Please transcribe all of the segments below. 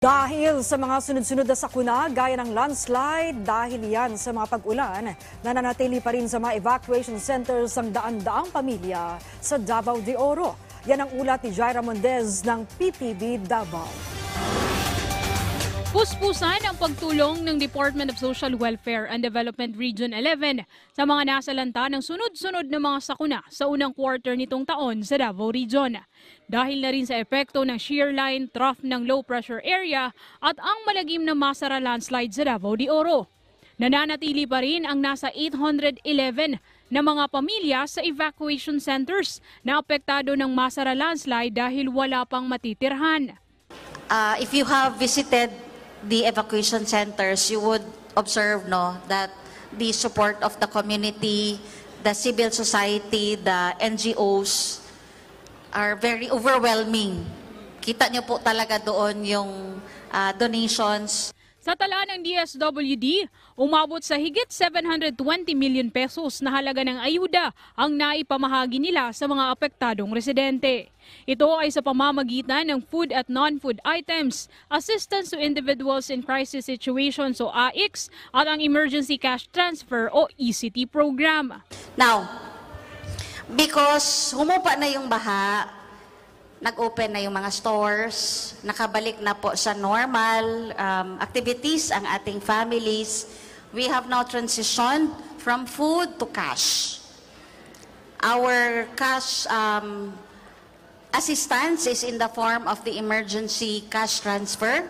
Dahil sa mga sunod-sunod na sakuna gaya ng landslide, dahil yan sa mga pag-ulan, nananatili pa rin sa mga evacuation centers ang daan-daang pamilya sa Davao de Oro. Yan ang ulat ni Jaira Mundez ng PTV Davao. Puspusan ang pagtulong ng Department of Social Welfare and Development Region 11 sa mga nasalanta ng sunod-sunod na mga sakuna sa unang quarter nitong taon sa Davao Region. Dahil na rin sa epekto ng shear line, trough ng low pressure area at ang malagim na Masara landslide sa Davao de Oro. Nananatili pa rin ang nasa 811 na mga pamilya sa evacuation centers na apektado ng Masara landslide dahil wala pang matitirhan. If you have visited the evacuation centers, you would observe that the support of the community, the civil society, the NGOs are very overwhelming. Kita nyo po talaga doon yung donations. Sa tala ng DSWD, umabot sa higit 720 million pesos na halaga ng ayuda ang naipamahagi nila sa mga apektadong residente. Ito ay sa pamamagitan ng food at non-food items, assistance to individuals in crisis situations o AICS at ang Emergency Cash Transfer o ECT program. Now, because humupa na yung baha, nag-open na yung mga stores, nakabalik na po sa normal activities ang ating families. We have now transitioned from food to cash. Our cash assistance is in the form of the emergency cash transfer.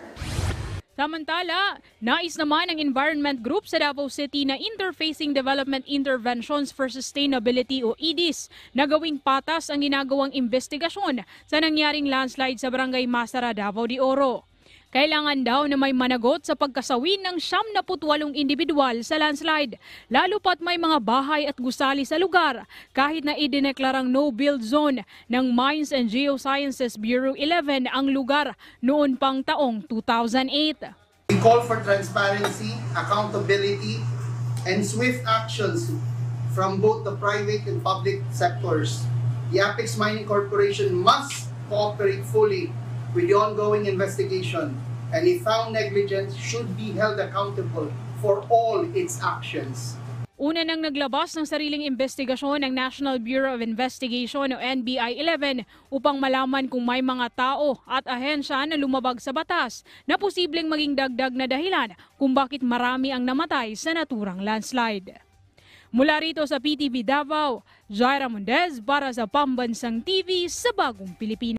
Samantala, nais naman ng Environment Group sa Davao City na Interfacing Development Interventions for Sustainability o IDIS na gawing patas ang ginagawang investigasyon sa nangyaring landslide sa Barangay Masara, Davao de Oro. Kailangan daw na may managot sa pagkasawin ng 78 individual sa landslide, lalo pat may mga bahay at gusali sa lugar kahit na idineklarang no-build zone ng Mines and Geosciences Bureau 11 ang lugar noon pang taong 2008. We call for transparency, accountability, and swift actions from both the private and public sectors. The Apex Mining Corporation must cooperate fully with the ongoing investigation, and if found negligent, should be held accountable for all its actions. Una nang naglabas ng sariling investigasyon ng National Bureau of Investigation o NBI-11 upang malaman kung may mga tao at ahensya na lumabag sa batas na posibleng maging dagdag na dahilan kung bakit marami ang namatay sa naturang landslide. Mula rito sa PTV Davao, Jaira Mundez para sa Pambansang TV sa Bagong Pilipinas.